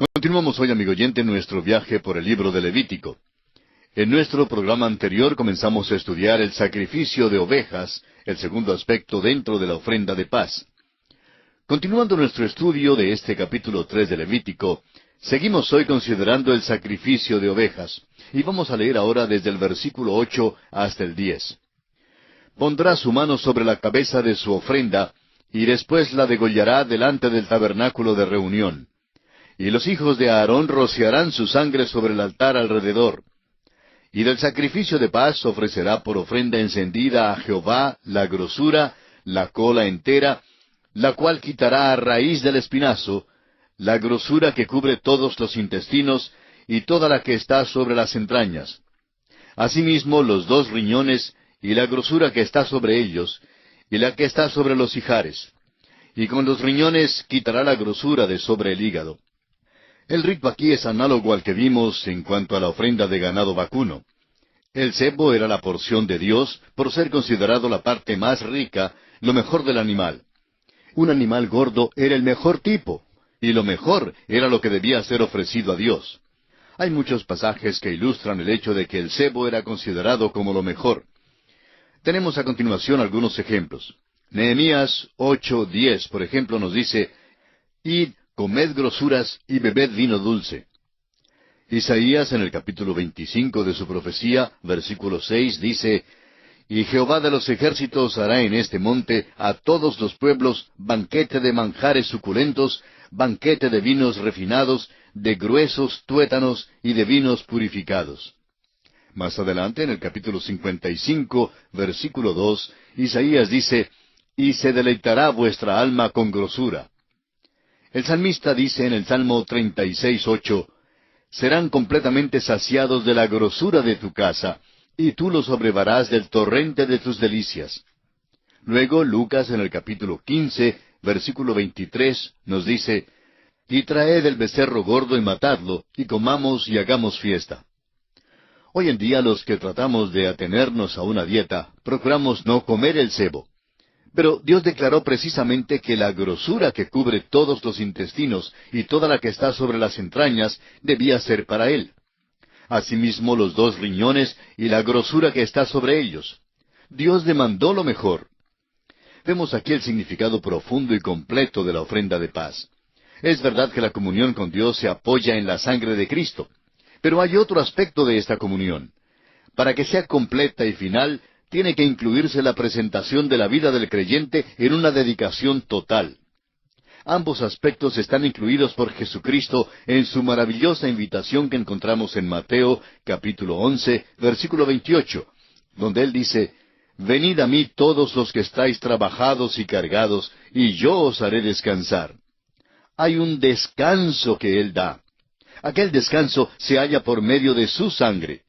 Continuamos hoy, amigo oyente, nuestro viaje por el libro de Levítico. En nuestro programa anterior comenzamos a estudiar el sacrificio de ovejas, el segundo aspecto dentro de la ofrenda de paz. Continuando nuestro estudio de este capítulo 3 de Levítico, seguimos hoy considerando el sacrificio de ovejas, y vamos a leer ahora desde el versículo 8 hasta el 10. Pondrá su mano sobre la cabeza de su ofrenda, y después la degollará delante del tabernáculo de reunión. Y los hijos de Aarón rociarán su sangre sobre el altar alrededor. Y del sacrificio de paz ofrecerá por ofrenda encendida a Jehová la grosura, la cola entera, la cual quitará a raíz del espinazo, la grosura que cubre todos los intestinos, y toda la que está sobre las entrañas. Asimismo los 2 riñones, y la grosura que está sobre ellos, y la que está sobre los ijares. Y con los riñones quitará la grosura de sobre el hígado. El rito aquí es análogo al que vimos en cuanto a la ofrenda de ganado vacuno. El cebo era la porción de Dios por ser considerado la parte más rica, lo mejor del animal. Un animal gordo era el mejor tipo, y lo mejor era lo que debía ser ofrecido a Dios. Hay muchos pasajes que ilustran el hecho de que el cebo era considerado como lo mejor. Tenemos a continuación algunos ejemplos. Nehemías 8:10, por ejemplo, nos dice: Id, comed grosuras y bebed vino dulce. Isaías, en el capítulo 25 de su profecía, versículo 6, dice: Y Jehová de los ejércitos hará en este monte a todos los pueblos banquete de manjares suculentos, banquete de vinos refinados, de gruesos tuétanos y de vinos purificados. Más adelante, en el capítulo 55, versículo 2, Isaías dice: Y se deleitará vuestra alma con grosura. El salmista dice en el Salmo 36:8, serán completamente saciados de la grosura de tu casa, y tú los sobrevarás del torrente de tus delicias. Luego Lucas en el capítulo 15, versículo 23, nos dice: Y traed el becerro gordo y matadlo, y comamos y hagamos fiesta. Hoy en día los que tratamos de atenernos a una dieta, procuramos no comer el cebo. Pero Dios declaró precisamente que la grosura que cubre todos los intestinos y toda la que está sobre las entrañas debía ser para Él. Asimismo los 2 riñones y la grosura que está sobre ellos. Dios demandó lo mejor. Vemos aquí el significado profundo y completo de la ofrenda de paz. Es verdad que la comunión con Dios se apoya en la sangre de Cristo, pero hay otro aspecto de esta comunión. Para que sea completa y final, tiene que incluirse la presentación de la vida del creyente en una dedicación total. Ambos aspectos están incluidos por Jesucristo en su maravillosa invitación que encontramos en Mateo capítulo 11, versículo 28, donde Él dice: Venid a mí todos los que estáis trabajados y cargados, y yo os haré descansar. Hay un descanso que Él da. Aquel descanso se halla por medio de su sangre.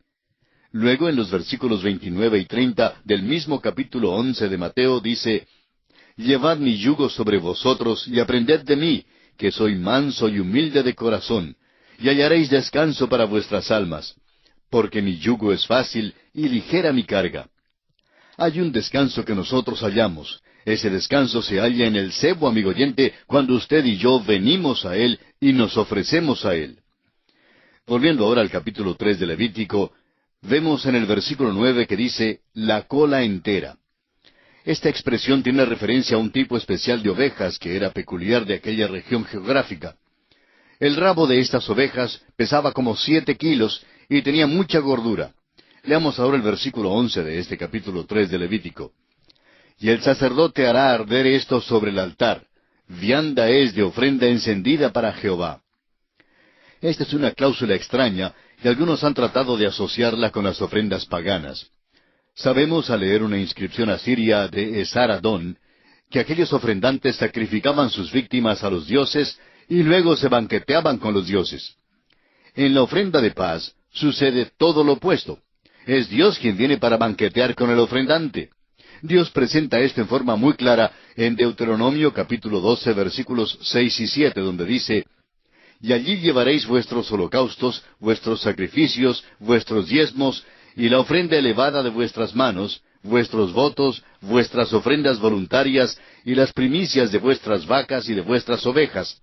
Luego, en los versículos 29 y 30 del mismo capítulo 11 de Mateo, dice: Llevad mi yugo sobre vosotros y aprended de mí, que soy manso y humilde de corazón, y hallaréis descanso para vuestras almas, porque mi yugo es fácil y ligera mi carga. Hay un descanso que nosotros hallamos. Ese descanso se halla en el cebo, amigo oyente, cuando usted y yo venimos a Él y nos ofrecemos a Él. Volviendo ahora al capítulo 3 de Levítico, vemos en el versículo 9 que dice: la cola entera. Esta expresión tiene referencia a un tipo especial de ovejas que era peculiar de aquella región geográfica. El rabo de estas ovejas pesaba como 7 kilos y tenía mucha gordura. Leamos ahora el versículo 11 de este capítulo 3 de Levítico. Y el sacerdote hará arder esto sobre el altar. Vianda es de ofrenda encendida para Jehová. Esta es una cláusula extraña, y algunos han tratado de asociarla con las ofrendas paganas. Sabemos al leer una inscripción asiria de Esar-Adón, que aquellos ofrendantes sacrificaban sus víctimas a los dioses y luego se banqueteaban con los dioses. En la ofrenda de paz sucede todo lo opuesto. Es Dios quien viene para banquetear con el ofrendante. Dios presenta esto en forma muy clara en Deuteronomio capítulo 12 versículos 6 y 7, donde dice: Y allí llevaréis vuestros holocaustos, vuestros sacrificios, vuestros diezmos, y la ofrenda elevada de vuestras manos, vuestros votos, vuestras ofrendas voluntarias, y las primicias de vuestras vacas y de vuestras ovejas.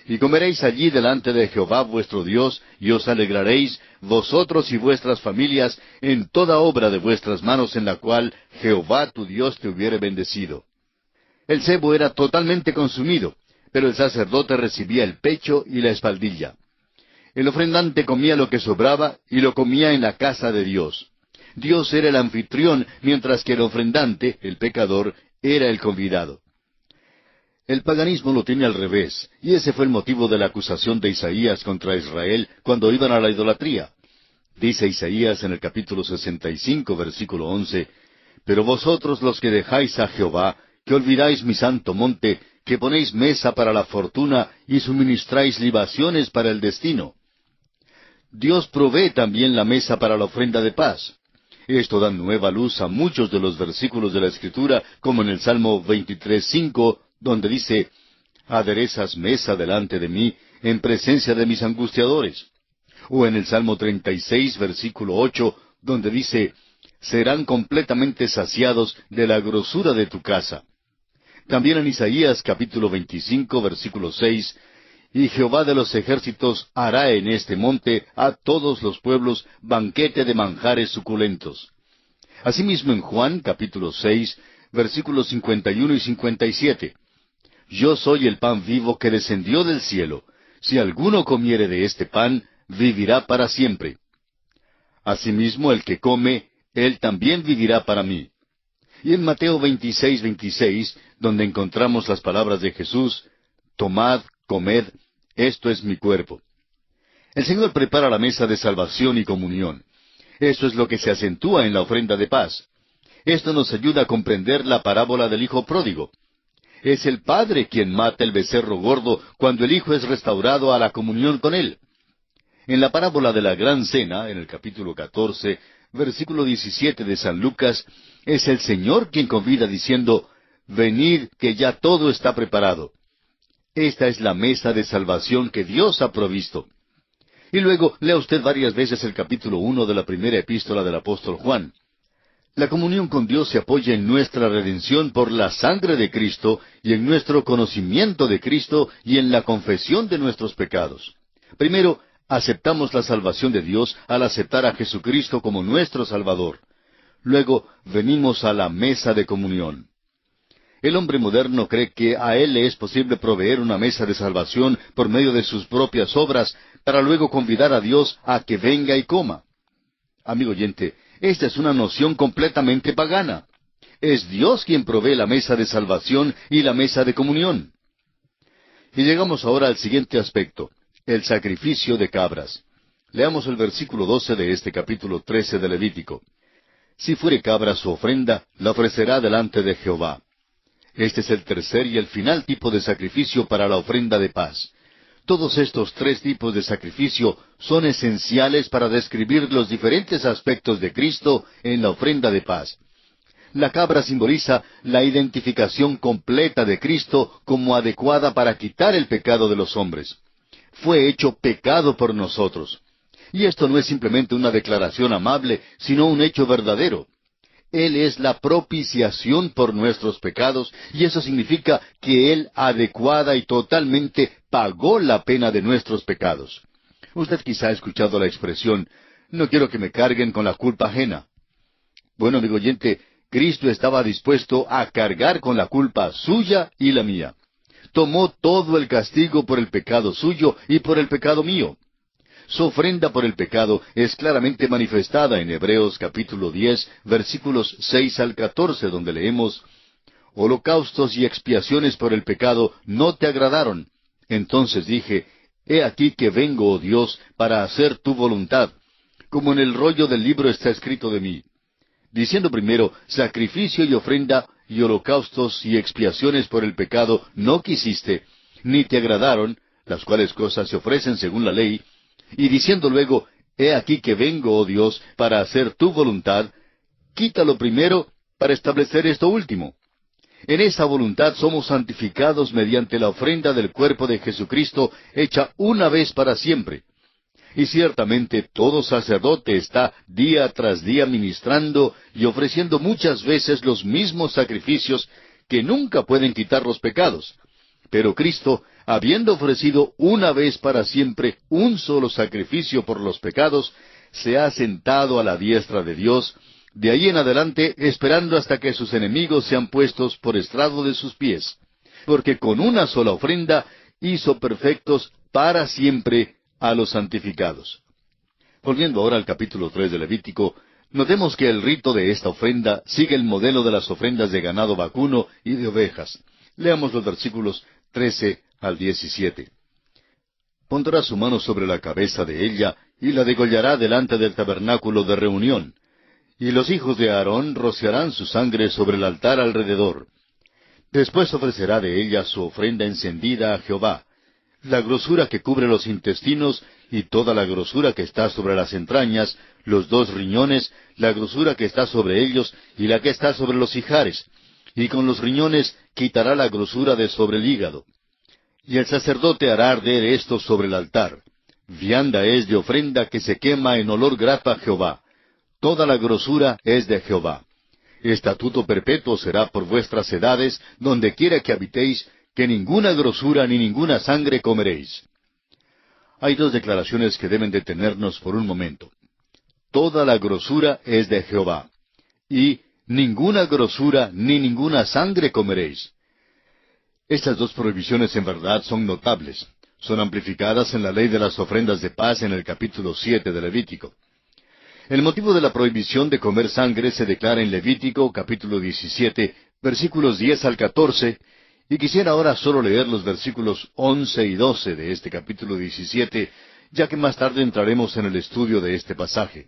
Y comeréis allí delante de Jehová vuestro Dios, y os alegraréis, vosotros y vuestras familias, en toda obra de vuestras manos en la cual Jehová tu Dios te hubiere bendecido. El sebo era totalmente consumido, pero el sacerdote recibía el pecho y la espaldilla. El ofrendante comía lo que sobraba y lo comía en la casa de Dios. Dios era el anfitrión, mientras que el ofrendante, el pecador, era el convidado. El paganismo lo tiene al revés, y ese fue el motivo de la acusación de Isaías contra Israel cuando iban a la idolatría. Dice Isaías en el capítulo 65, versículo 11, «Pero vosotros los que dejáis a Jehová, que olvidáis mi santo monte, que ponéis mesa para la fortuna y suministráis libaciones para el destino». Dios provee también la mesa para la ofrenda de paz. Esto da nueva luz a muchos de los versículos de la Escritura, como en el Salmo 23:5, donde dice, «Aderezas mesa delante de mí, en presencia de mis angustiadores». O en el Salmo 36, versículo 8, donde dice, «Serán completamente saciados de la grosura de tu casa». También en Isaías capítulo 25, versículo 6, «Y Jehová de los ejércitos hará en este monte a todos los pueblos banquete de manjares suculentos». Asimismo en Juan capítulo 6, versículos 51 y 57, «Yo soy el pan vivo que descendió del cielo. Si alguno comiere de este pan, vivirá para siempre. Asimismo el que come, él también vivirá para mí». Y en Mateo 26, 26, donde encontramos las palabras de Jesús, «Tomad, comed, esto es mi cuerpo». El Señor prepara la mesa de salvación y comunión. Esto es lo que se acentúa en la ofrenda de paz. Esto nos ayuda a comprender la parábola del hijo pródigo. Es el padre quien mata el becerro gordo cuando el hijo es restaurado a la comunión con él. En la parábola de la gran cena, en el capítulo 14, versículo 17 de San Lucas, es el Señor quien convida diciendo, «Venid, que ya todo está preparado». Esta es la mesa de salvación que Dios ha provisto. Y luego lea usted varias veces el capítulo 1 de la primera epístola del apóstol Juan. La comunión con Dios se apoya en nuestra redención por la sangre de Cristo y en nuestro conocimiento de Cristo y en la confesión de nuestros pecados. Primero, aceptamos la salvación de Dios al aceptar a Jesucristo como nuestro Salvador. Luego, venimos a la mesa de comunión. El hombre moderno cree que a él le es posible proveer una mesa de salvación por medio de sus propias obras, para luego convidar a Dios a que venga y coma. Amigo oyente, esta es una noción completamente pagana. Es Dios quien provee la mesa de salvación y la mesa de comunión. Y llegamos ahora al siguiente aspecto, el sacrificio de cabras. Leamos el versículo 12 de este capítulo 13 de Levítico. «Si fuere cabra su ofrenda, la ofrecerá delante de Jehová». Este es el tercer y el final tipo de sacrificio para la ofrenda de paz. Todos estos tres tipos de sacrificio son esenciales para describir los diferentes aspectos de Cristo en la ofrenda de paz. La cabra simboliza la identificación completa de Cristo como adecuada para quitar el pecado de los hombres. Fue hecho pecado por nosotros. Y esto no es simplemente una declaración amable, sino un hecho verdadero. Él es la propiciación por nuestros pecados, y eso significa que Él adecuada y totalmente pagó la pena de nuestros pecados. Usted quizá ha escuchado la expresión, «No quiero que me carguen con la culpa ajena». Bueno, amigo oyente, Cristo estaba dispuesto a cargar con la culpa suya y la mía. Tomó todo el castigo por el pecado suyo y por el pecado mío. Su ofrenda por el pecado es claramente manifestada en Hebreos capítulo 10, versículos 6 al 14, donde leemos, «Holocaustos y expiaciones por el pecado no te agradaron. Entonces dije, He aquí que vengo, oh Dios, para hacer tu voluntad, como en el rollo del libro está escrito de mí». Diciendo primero, sacrificio y ofrenda y holocaustos y expiaciones por el pecado no quisiste, ni te agradaron, las cuales cosas se ofrecen según la ley, y diciendo luego, «He aquí que vengo, oh Dios, para hacer tu voluntad», quítalo primero para establecer esto último. En esa voluntad somos santificados mediante la ofrenda del cuerpo de Jesucristo, hecha una vez para siempre. Y ciertamente todo sacerdote está día tras día ministrando y ofreciendo muchas veces los mismos sacrificios que nunca pueden quitar los pecados. Pero Cristo habiendo ofrecido una vez para siempre un solo sacrificio por los pecados, se ha sentado a la diestra de Dios, de ahí en adelante esperando hasta que sus enemigos sean puestos por estrado de sus pies, porque con una sola ofrenda hizo perfectos para siempre a los santificados. Volviendo ahora al capítulo 3 de Levítico, notemos que el rito de esta ofrenda sigue el modelo de las ofrendas de ganado vacuno y de ovejas. Leamos los versículos 13 al 17. Pondrá su mano sobre la cabeza de ella y la degollará delante del tabernáculo de reunión. Y los hijos de Aarón rociarán su sangre sobre el altar alrededor. Después ofrecerá de ella su ofrenda encendida a Jehová, la grosura que cubre los intestinos y toda la grosura que está sobre las entrañas, los 2 riñones, la grosura que está sobre ellos y la que está sobre los ijares, y con los riñones quitará la grosura de sobre el hígado. Y el sacerdote hará arder esto sobre el altar. Vianda es de ofrenda que se quema en olor grato a Jehová. Toda la grosura es de Jehová. Estatuto perpetuo será por vuestras edades, donde quiera que habitéis, que ninguna grosura ni ninguna sangre comeréis. Hay 2 declaraciones que deben detenernos por un momento. Toda la grosura es de Jehová. Y ninguna grosura ni ninguna sangre comeréis. Estas 2 prohibiciones en verdad son notables. Son amplificadas en la ley de las ofrendas de paz en el capítulo 7 de Levítico. El motivo de la prohibición de comer sangre se declara en Levítico capítulo 17, versículos 10 al 14, y quisiera ahora solo leer los versículos 11 y 12 de este capítulo 17, ya que más tarde entraremos en el estudio de este pasaje.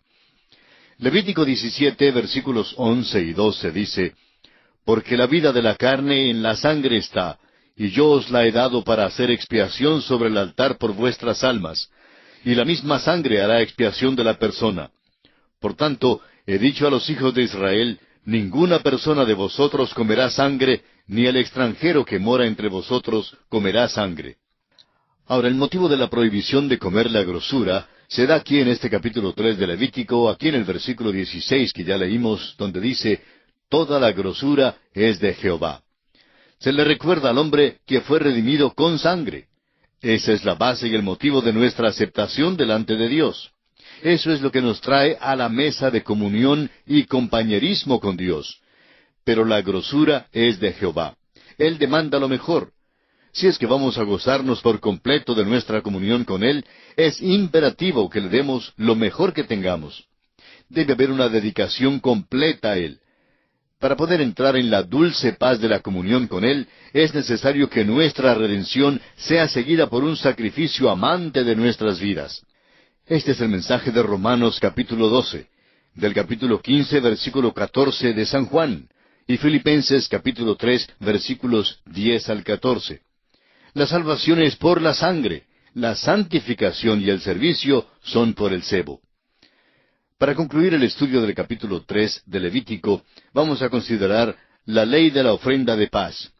Levítico 17, versículos 11 y 12 dice, Porque la vida de la carne en la sangre está, y yo os la he dado para hacer expiación sobre el altar por vuestras almas, y la misma sangre hará expiación de la persona. Por tanto, he dicho a los hijos de Israel, ninguna persona de vosotros comerá sangre, ni el extranjero que mora entre vosotros comerá sangre. Ahora, el motivo de la prohibición de comer la grosura se da aquí en este capítulo 3 de Levítico, aquí en el versículo 16 que ya leímos, donde dice, Toda la grosura es de Jehová. Se le recuerda al hombre que fue redimido con sangre. Esa es la base y el motivo de nuestra aceptación delante de Dios. Eso es lo que nos trae a la mesa de comunión y compañerismo con Dios. Pero la grosura es de Jehová. Él demanda lo mejor. Si es que vamos a gozarnos por completo de nuestra comunión con Él, es imperativo que le demos lo mejor que tengamos. Debe haber una dedicación completa a Él. Para poder entrar en la dulce paz de la comunión con Él, es necesario que nuestra redención sea seguida por un sacrificio amante de nuestras vidas. Este es el mensaje de Romanos capítulo 12, del capítulo 15, versículo 14 de San Juan, y Filipenses capítulo 3, versículos 10 al 14. La salvación es por la sangre, la santificación y el servicio son por el cebo. Para concluir el estudio del capítulo 3 de Levítico, vamos a considerar la ley de la ofrenda de paz.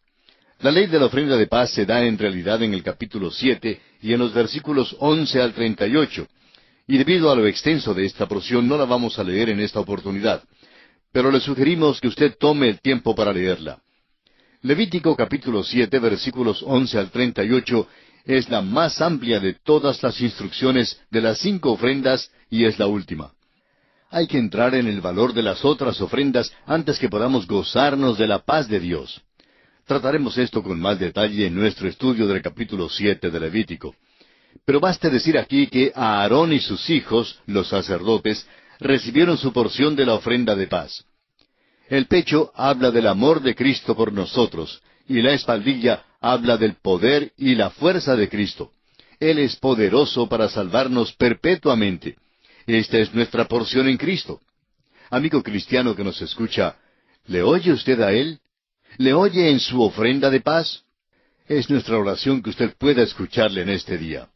La ley de la ofrenda de paz se da en realidad en el capítulo 7 y en los versículos 11 al 38. Y debido a lo extenso de esta porción no la vamos a leer en esta oportunidad, pero le sugerimos que usted tome el tiempo para leerla. Levítico capítulo 7, versículos 11 al 38, es la más amplia de todas las instrucciones de las 5 ofrendas y es la última. Hay que entrar en el valor de las otras ofrendas antes que podamos gozarnos de la paz de Dios. Trataremos esto con más detalle en nuestro estudio del capítulo 7 de Levítico. Pero baste decir aquí que Aarón y sus hijos, los sacerdotes, recibieron su porción de la ofrenda de paz. El pecho habla del amor de Cristo por nosotros, y la espaldilla habla del poder y la fuerza de Cristo. Él es poderoso para salvarnos perpetuamente. Esta es nuestra porción en Cristo. Amigo cristiano que nos escucha, ¿le oye usted a Él? ¿Le oye en su ofrenda de paz? Es nuestra oración que usted pueda escucharle en este día.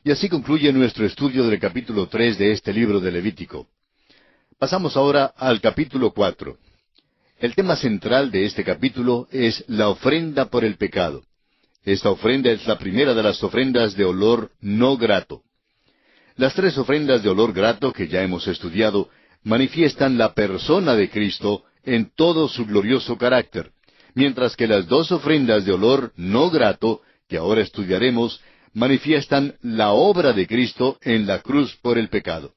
Y así concluye nuestro estudio del capítulo 3 de este libro de Levítico. Pasamos ahora al capítulo 4. El tema central de este capítulo es la ofrenda por el pecado. Esta ofrenda es la primera de las ofrendas de olor no grato. Las 3 ofrendas de olor grato que ya hemos estudiado manifiestan la persona de Cristo en todo su glorioso carácter, mientras que las 2 ofrendas de olor no grato que ahora estudiaremos, manifiestan la obra de Cristo en la cruz por el pecado.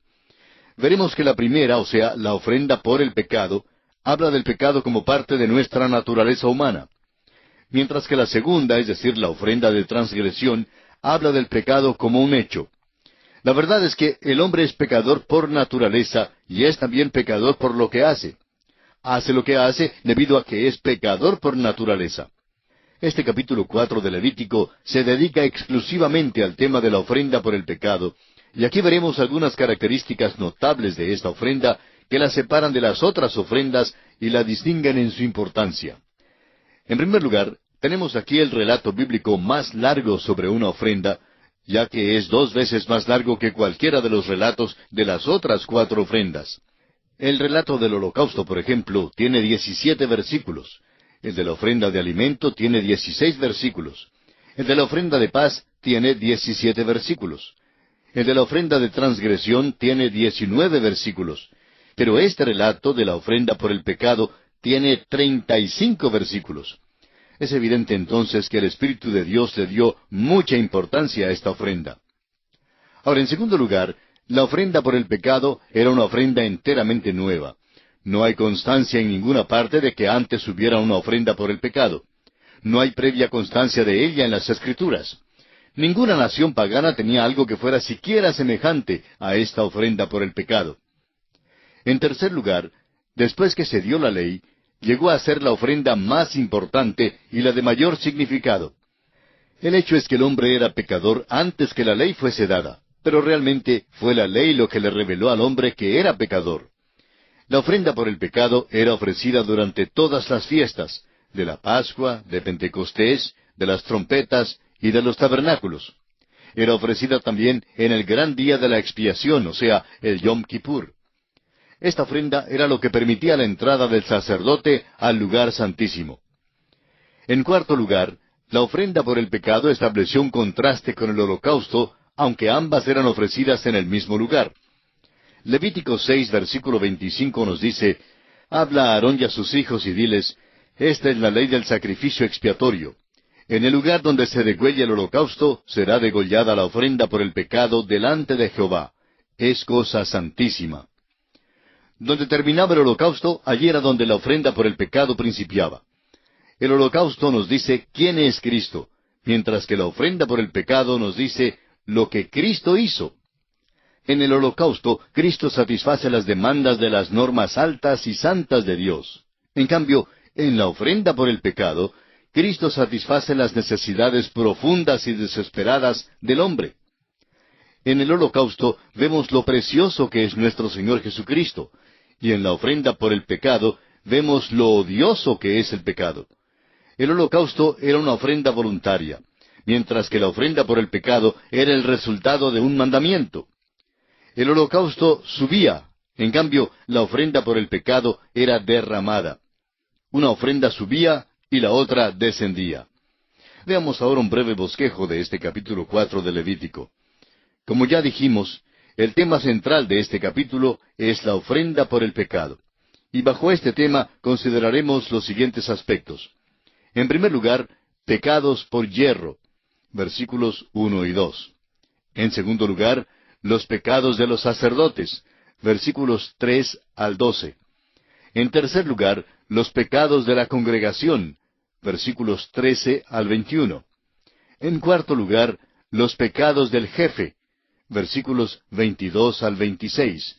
Veremos que la primera, o sea, la ofrenda por el pecado, habla del pecado como parte de nuestra naturaleza humana, mientras que la segunda, es decir, la ofrenda de transgresión, habla del pecado como un hecho. La verdad es que el hombre es pecador por naturaleza y es también pecador por lo que hace. Hace lo que hace debido a que es pecador por naturaleza. Este capítulo 4 de Levítico se dedica exclusivamente al tema de la ofrenda por el pecado, y aquí veremos algunas características notables de esta ofrenda que la separan de las otras ofrendas y la distinguen en su importancia. En primer lugar, tenemos aquí el relato bíblico más largo sobre una ofrenda, ya que es 2 veces más largo que cualquiera de los relatos de las otras 4 ofrendas. El relato del holocausto, por ejemplo, tiene 17 versículos. El de la ofrenda de alimento tiene 16 versículos. El de la ofrenda de paz tiene 17 versículos. El de la ofrenda de transgresión tiene 19 versículos. Pero este relato de la ofrenda por el pecado tiene 35 versículos. Es evidente entonces que el Espíritu de Dios le dio mucha importancia a esta ofrenda. Ahora, en segundo lugar, la ofrenda por el pecado era una ofrenda enteramente nueva. No hay constancia en ninguna parte de que antes hubiera una ofrenda por el pecado. No hay previa constancia de ella en las Escrituras. Ninguna nación pagana tenía algo que fuera siquiera semejante a esta ofrenda por el pecado. En tercer lugar, después que se dio la ley, llegó a ser la ofrenda más importante y la de mayor significado. El hecho es que el hombre era pecador antes que la ley fuese dada, pero realmente fue la ley lo que le reveló al hombre que era pecador. La ofrenda por el pecado era ofrecida durante todas las fiestas, de la Pascua, de Pentecostés, de las trompetas y de los tabernáculos. Era ofrecida también en el gran día de la expiación, o sea, el Yom Kippur. Esta ofrenda era lo que permitía la entrada del sacerdote al lugar santísimo. En cuarto lugar, la ofrenda por el pecado estableció un contraste con el holocausto, aunque ambas eran ofrecidas en el mismo lugar. Levítico 6, versículo 25 nos dice, «Habla a Aarón y a sus hijos y diles, esta es la ley del sacrificio expiatorio. En el lugar donde se degüelle el holocausto, será degollada la ofrenda por el pecado delante de Jehová. Es cosa santísima». Donde terminaba el holocausto, allí era donde la ofrenda por el pecado principiaba. El holocausto nos dice quién es Cristo, mientras que la ofrenda por el pecado nos dice lo que Cristo hizo. En el holocausto, Cristo satisface las demandas de las normas altas y santas de Dios. En cambio, en la ofrenda por el pecado, Cristo satisface las necesidades profundas y desesperadas del hombre. En el holocausto vemos lo precioso que es nuestro Señor Jesucristo, y en la ofrenda por el pecado vemos lo odioso que es el pecado. El holocausto era una ofrenda voluntaria, mientras que la ofrenda por el pecado era el resultado de un mandamiento. El holocausto subía, en cambio la ofrenda por el pecado era derramada. Una ofrenda subía y la otra descendía. Veamos ahora un breve bosquejo de este capítulo 4 de Levítico. Como ya dijimos, el tema central de este capítulo es la ofrenda por el pecado. Y bajo este tema consideraremos los siguientes aspectos. En primer lugar, pecados por yerro, versículos 1 y 2. En segundo lugar, los pecados de los sacerdotes, versículos 3 al 12. En tercer lugar, los pecados de la congregación, versículos 13 al 21. En cuarto lugar, los pecados del jefe, versículos 22 al 26.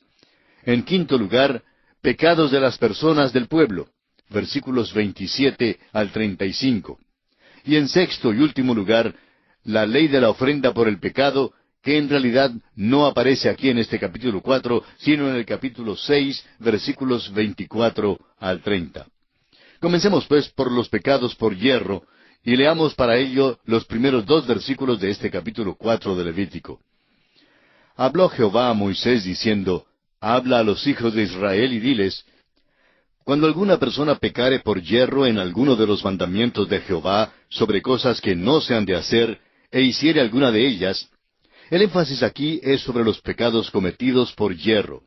En quinto lugar, pecados de las personas del pueblo, versículos 27 al 35. Y en sexto y último lugar, la ley de la ofrenda por el pecado, que en realidad no aparece aquí en este capítulo 4, sino en el capítulo 6, versículos 24 al 30. Comencemos pues por los pecados por yerro, y leamos para ello los primeros 2 versículos de este capítulo 4 de Levítico. Habló Jehová a Moisés diciendo, habla a los hijos de Israel y diles, cuando alguna persona pecare por yerro en alguno de los mandamientos de Jehová sobre cosas que no se han de hacer, e hiciere alguna de ellas, el énfasis aquí es sobre los pecados cometidos por yerro.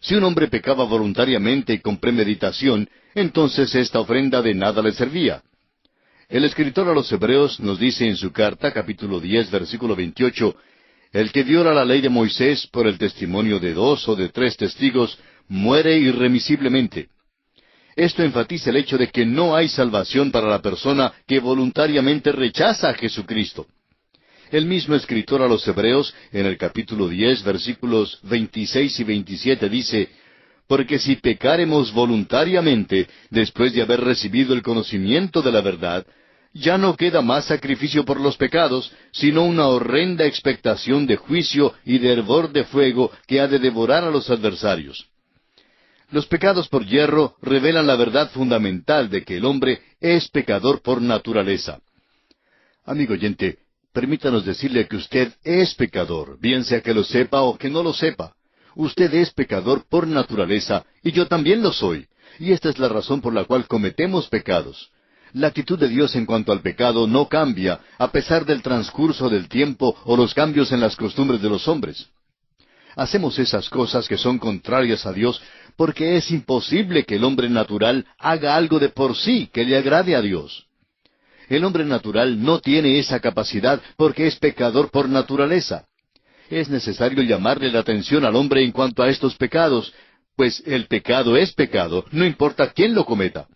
Si un hombre pecaba voluntariamente y con premeditación, entonces esta ofrenda de nada le servía. El escritor a los Hebreos nos dice en su carta, capítulo 10, versículo 28, «El que viola la ley de Moisés por el testimonio de 2 o de 3 testigos, muere irremisiblemente». Esto enfatiza el hecho de que no hay salvación para la persona que voluntariamente rechaza a Jesucristo. El mismo escritor a los Hebreos, en el capítulo 10, versículos 26 y 27, dice, «Porque si pecáremos voluntariamente, después de haber recibido el conocimiento de la verdad, ya no queda más sacrificio por los pecados, sino una horrenda expectación de juicio y de hervor de fuego que ha de devorar a los adversarios». Los pecados por yerro revelan la verdad fundamental de que el hombre es pecador por naturaleza. Amigo oyente, permítanos decirle que usted es pecador, bien sea que lo sepa o que no lo sepa. Usted es pecador por naturaleza, y yo también lo soy. Y esta es la razón por la cual cometemos pecados. La actitud de Dios en cuanto al pecado no cambia, a pesar del transcurso del tiempo o los cambios en las costumbres de los hombres. Hacemos esas cosas que son contrarias a Dios porque es imposible que el hombre natural haga algo de por sí que le agrade a Dios. El hombre natural no tiene esa capacidad porque es pecador por naturaleza. Es necesario llamarle la atención al hombre en cuanto a estos pecados, pues el pecado es pecado, no importa quién lo cometa.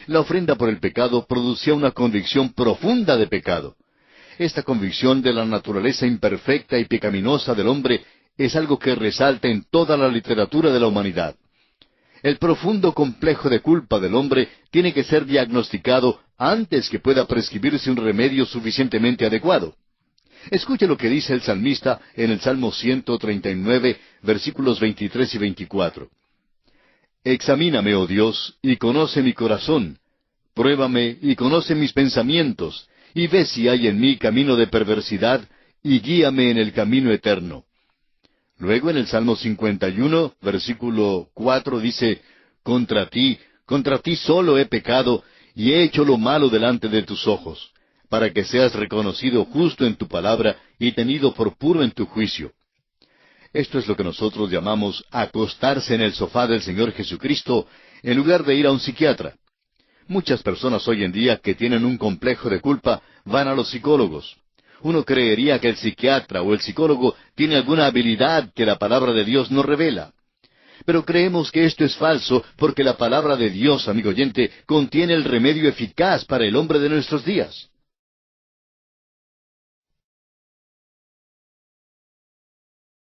La ofrenda por el pecado producía una convicción profunda de pecado. Esta convicción de la naturaleza imperfecta y pecaminosa del hombre es algo que resalta en toda la literatura de la humanidad. El profundo complejo de culpa del hombre tiene que ser diagnosticado antes que pueda prescribirse un remedio suficientemente adecuado. Escuche lo que dice el salmista en el Salmo 139, versículos 23 y 24. «Examíname, oh Dios, y conoce mi corazón. Pruébame y conoce mis pensamientos, y ve si hay en mí camino de perversidad, y guíame en el camino eterno». Luego en el Salmo 51, versículo 4 dice, contra ti solo he pecado, y he hecho lo malo delante de tus ojos, para que seas reconocido justo en tu palabra y tenido por puro en tu juicio. Esto es lo que nosotros llamamos acostarse en el sofá del Señor Jesucristo, en lugar de ir a un psiquiatra. Muchas personas hoy en día que tienen un complejo de culpa van a los psicólogos. Uno creería que el psiquiatra o el psicólogo tiene alguna habilidad que la palabra de Dios no revela. Pero creemos que esto es falso porque la palabra de Dios, amigo oyente, contiene el remedio eficaz para el hombre de nuestros días.